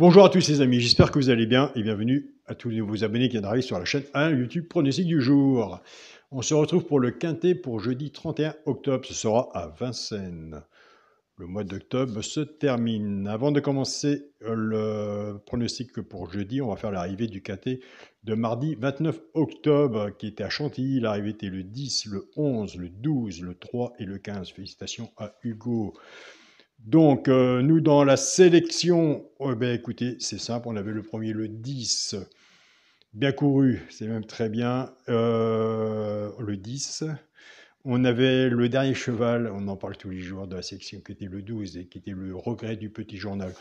Bonjour à tous les amis, j'espère que vous allez bien et bienvenue à tous les nouveaux abonnés qui viennent d'arriver sur la chaîne YouTube Pronostic du jour. On se retrouve pour le quintet pour jeudi 31 octobre, ce sera à Vincennes. Le mois d'octobre se termine. Avant de commencer le pronostic pour jeudi, on va faire l'arrivée du quintet de mardi 29 octobre qui était à Chantilly. L'arrivée était le 10, le 11, le 12, le 3 et le 15. Félicitations à Hugo. Donc, nous, dans la sélection, écoutez, c'est simple, on avait le premier, le 10, bien couru, c'est même très bien, le 10. On avait le dernier cheval, on en parle tous les jours, de la sélection, qui était le 12, et qui était le regret du petit journal.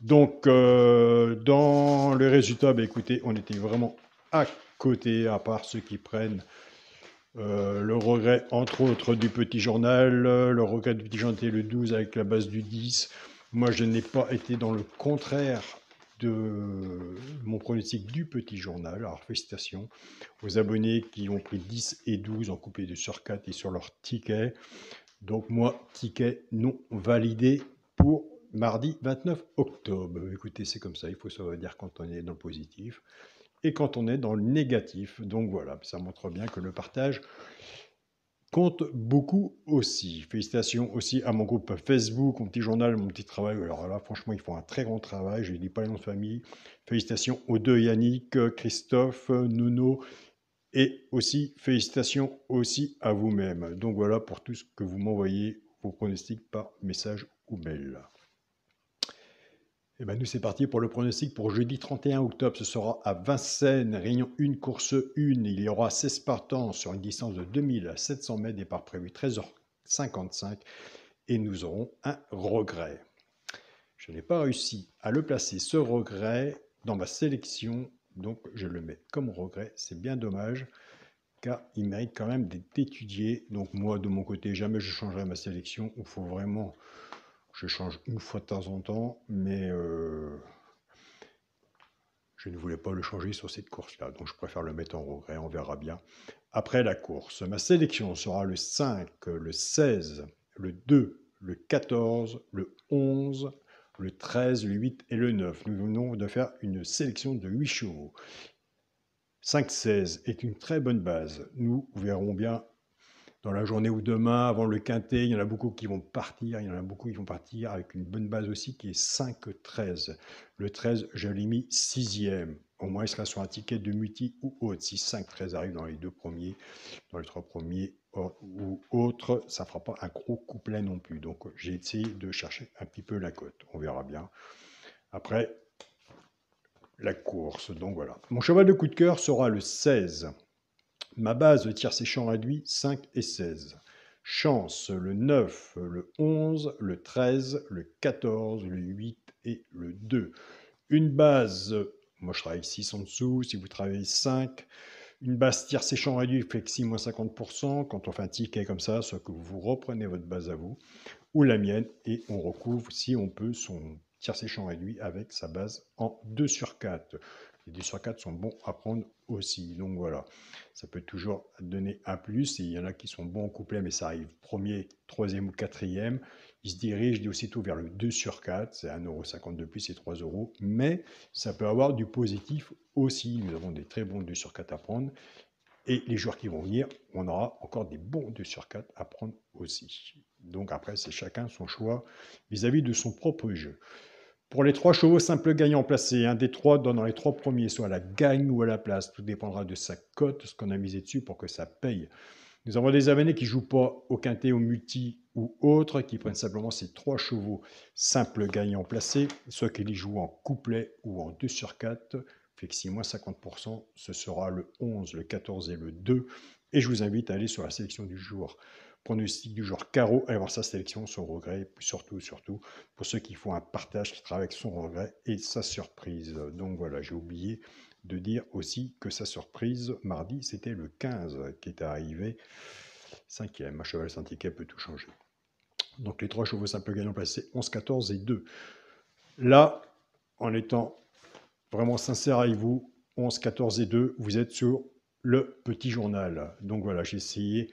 Donc, dans le résultat, écoutez, on était vraiment à côté, à part ceux qui prennent le regret, entre autres, du petit journal. Le regret du petit journal était le 12 avec la base du 10. Moi, je n'ai pas été dans le contraire de mon pronostic du petit journal. Alors, félicitations aux abonnés qui ont pris 10 et 12 en coupé de sur 4 et sur leur ticket. Donc, moi, ticket non validé pour mardi 29 octobre. Écoutez, c'est comme ça, il faut savoir dire quand on est dans le positif et quand on est dans le négatif. Donc voilà, ça montre bien que le partage compte beaucoup aussi. Félicitations aussi à mon groupe Facebook, mon petit journal, mon petit travail. Alors là, franchement, ils font un très grand travail. Je ne dis pas les noms de famille. Félicitations aux deux Yannick, Christophe, Nuno. Et aussi, félicitations aussi à vous-même. Donc voilà pour tout ce que vous m'envoyez, vos pronostics par message ou mail. Et nous, c'est parti pour le pronostic pour jeudi 31 octobre. Ce sera à Vincennes, Réunion 1, course 1. Il y aura 16 partants sur une distance de 2700 mètres, départ prévu 13h55. Et nous aurons un regret. Je n'ai pas réussi à le placer, ce regret, dans ma sélection. Donc, je le mets comme regret. C'est bien dommage, car il mérite quand même d'être étudié. Donc, moi, de mon côté, jamais je changerai ma sélection. Il faut vraiment... Je change une fois de temps en temps, mais je ne voulais pas le changer sur cette course-là. Donc je préfère le mettre en regret, on verra bien. Après la course, ma sélection sera le 5, le 16, le 2, le 14, le 11, le 13, le 8 et le 9. Nous venons de faire une sélection de 8 chevaux. 5-16 est une très bonne base. Nous verrons bien dans la journée ou demain, avant le quintet, il y en a beaucoup qui vont partir. Il y en a beaucoup qui vont partir avec une bonne base aussi qui est 5-13. Le 13, je l'ai mis 6e. Au moins, il sera sur un ticket de multi ou autre. Si 5-13 arrive dans les deux premiers, dans les trois premiers ou autres, ça ne fera pas un gros couplet non plus. Donc, j'ai essayé de chercher un petit peu la cote. On verra bien. Après, la course. Donc, voilà. Mon cheval de coup de cœur sera le 16. Ma base de tir séchant réduit, 5 et 16. Chance, le 9, le 11, le 13, le 14, le 8 et le 2. Une base, moi je travaille 6 en dessous, si vous travaillez 5. Une base tir séchant réduit, flexi moins 50%. Quand on fait un ticket comme ça, soit que vous reprenez votre base à vous, ou la mienne, et on recouvre, si on peut, son tir séchant réduit avec sa base en 2 sur 4. Les 2 sur 4 sont bons à prendre aussi. Donc voilà, ça peut toujours donner un plus. Et il y en a qui sont bons en couplet, mais ça arrive premier, troisième ou quatrième. Ils se dirigent aussitôt vers le 2 sur 4. C'est 1,50 € de plus et 3 €. Mais ça peut avoir du positif aussi. Nous avons des très bons 2 sur 4 à prendre. Et les joueurs qui vont venir, on aura encore des bons 2 sur 4 à prendre aussi. Donc après, c'est chacun son choix vis-à-vis de son propre jeu. Pour les 3 chevaux simples gagnants placés, un des 3 dans les 3 premiers, soit à la gagne ou à la place. Tout dépendra de sa cote, ce qu'on a misé dessus pour que ça paye. Nous avons des abonnés qui ne jouent pas au quintet, au multi ou autre, qui prennent simplement ces 3 chevaux simples gagnants placés, soit qu'ils les jouent en couplet ou en 2 sur 4. Flexi moins 50%, ce sera le 11, le 14 et le 2. Et je vous invite à aller sur la sélection du jour. Pronostic du jour carreau, aller voir sa sélection, son regret, surtout pour ceux qui font un partage, qui travaillent avec son regret et sa surprise. Donc voilà, j'ai oublié de dire aussi que sa surprise, mardi, c'était le 15 qui est arrivé 5e. Un cheval sans ticket peut tout changer. Donc les 3 chevaux simples gagnants placés, 11, 14 et 2. Là, en étant vraiment sincère avec vous, 11, 14 et 2, vous êtes sur le petit journal. Donc voilà, j'ai essayé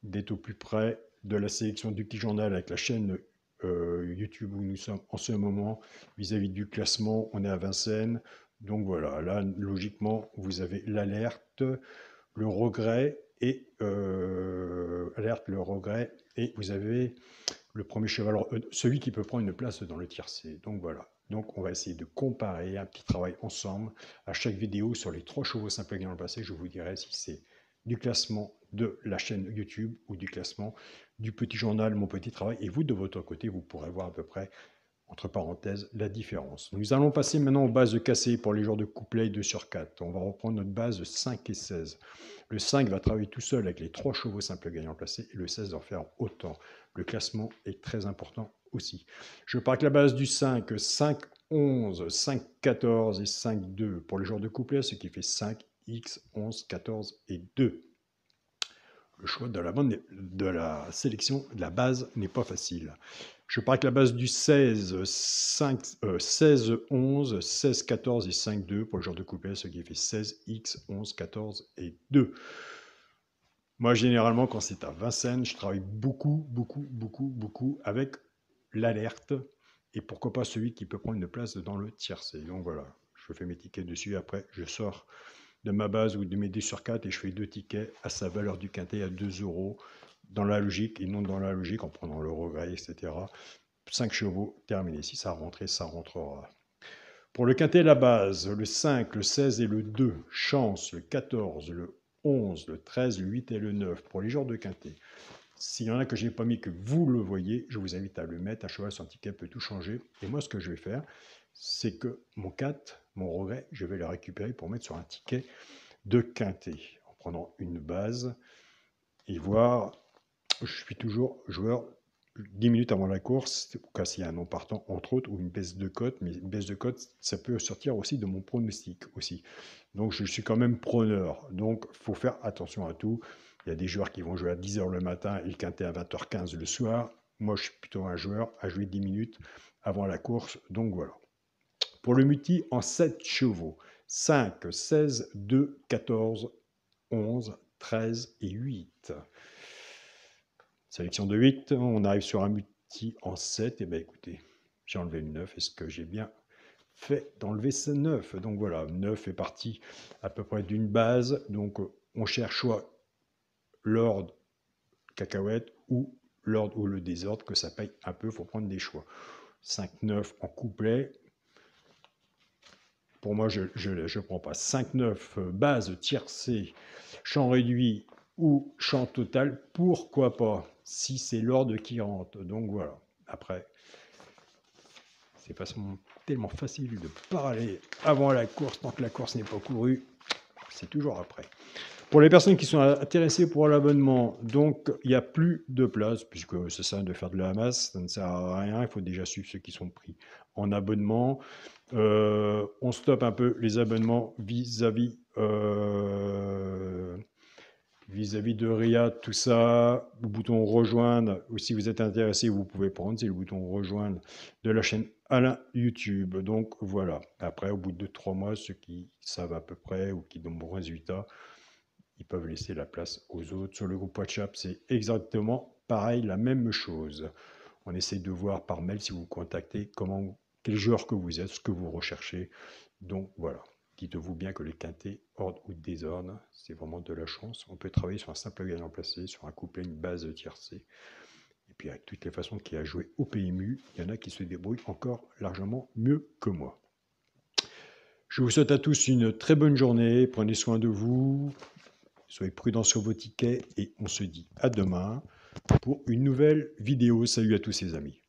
d'être au plus près de la sélection du petit journal avec la chaîne YouTube où nous sommes en ce moment, vis-à-vis du classement, on est à Vincennes. Donc voilà, là, logiquement, vous avez l'alerte, le regret et alerte, le regret, et vous avez le premier cheval, celui qui peut prendre une place dans le tiercé. Donc voilà. Donc on va essayer de comparer un petit travail ensemble. À chaque vidéo sur les 3 chevaux simples gagnants dans le passé, je vous dirai si c'est du classement de la chaîne YouTube ou du classement du petit journal Mon Petit Travail. Et vous, de votre côté, vous pourrez voir à peu près, entre parenthèses, la différence. Nous allons passer maintenant aux bases de cassé pour les jours de couplet et 2 sur 4. On va reprendre notre base de 5 et 16. Le 5 va travailler tout seul avec les 3 chevaux simples gagnants placés et le 16 va en faire autant. Le classement est très important aussi. Je pars avec la base du 5, 5, 11, 5, 14 et 5, 2 pour les jours de couplet, ce qui fait 5, X, 11, 14 et 2. Le choix de la sélection de la base n'est pas facile. Je pars avec la base du 16, 16, 11, 16, 14 et 5, 2 pour le genre de couplet, ce qui fait 16, X, 11, 14 et 2. Moi, généralement, quand c'est à Vincennes, je travaille beaucoup avec l'alerte et pourquoi pas celui qui peut prendre une place dans le tiercé. Donc voilà, je fais mes tickets dessus. Après, je sors de ma base ou de mes 2 sur 4 et je fais 2 tickets à sa valeur du quintet à 2 € dans la logique et non dans la logique en prenant le regret, etc. 5 chevaux, terminé. Si ça rentrait, ça rentrera. Pour le quintet, la base, le 5, le 16 et le 2. Chance, le 14, le 11, le 13, le 8 et le 9 pour les genres de quintet. S'il y en a que je n'ai pas mis, que vous le voyez, je vous invite à le mettre. Un cheval sans ticket peut tout changer. Et moi, ce que je vais faire, c'est que mon 4, mon regret, je vais le récupérer pour mettre sur un ticket de quintet. En prenant une base et voir, je suis toujours joueur 10 minutes avant la course, au cas s'il y a un non partant, entre autres, ou une baisse de cote. Mais une baisse de cote, ça peut sortir aussi de mon pronostic aussi. Donc, je suis quand même preneur. Donc, il faut faire attention à tout. Il y a des joueurs qui vont jouer à 10 h le matin et le quintet à 20 h 15 le soir. Moi, je suis plutôt un joueur à jouer 10 minutes avant la course. Donc, voilà. Pour le multi en 7 chevaux, 5, 16, 2, 14, 11, 13 et 8. Sélection de 8, on arrive sur un multi en 7. Et bien écoutez, j'ai enlevé le 9. Est-ce que j'ai bien fait d'enlever ce 9? Donc voilà, 9 est parti à peu près d'une base. Donc on cherche soit l'ordre cacahuète ou l'ordre ou le désordre, que ça paye un peu, il faut prendre des choix. 5, 9 en couplet. Pour moi, je ne prends pas 5, 9, base tiercé, champ réduit ou champ total. Pourquoi pas, si c'est l'ordre qui rentre. Donc voilà. Après, c'est tellement facile de parler avant la course, tant que la course n'est pas courue. C'est toujours après. Pour les personnes qui sont intéressées pour l'abonnement, donc il n'y a plus de place, puisque ça sert de faire de la masse, ça ne sert à rien, il faut déjà suivre ceux qui sont pris en abonnement. On stoppe un peu les abonnements vis-à-vis de Riyad, tout ça. Le bouton rejoindre, ou si vous êtes intéressé, vous pouvez prendre, c'est le bouton rejoindre de la chaîne Alain YouTube. Donc voilà, après au bout de 3 mois, ceux qui savent à peu près ou qui donnent bons résultats, ils peuvent laisser la place aux autres. Sur le groupe WhatsApp, c'est exactement pareil, la même chose. On essaie de voir par mail si vous contactez quel joueur que vous êtes, ce que vous recherchez. Donc voilà, dites-vous bien que les quintés, ordre ou désordre, c'est vraiment de la chance. On peut travailler sur un simple gagnant placé, sur un couplet, une base tiercé. Et puis avec toutes les façons qu'il y a à jouer au PMU, il y en a qui se débrouillent encore largement mieux que moi. Je vous souhaite à tous une très bonne journée. Prenez soin de vous. Soyez prudents sur vos tickets et on se dit à demain pour une nouvelle vidéo. Salut à tous les amis.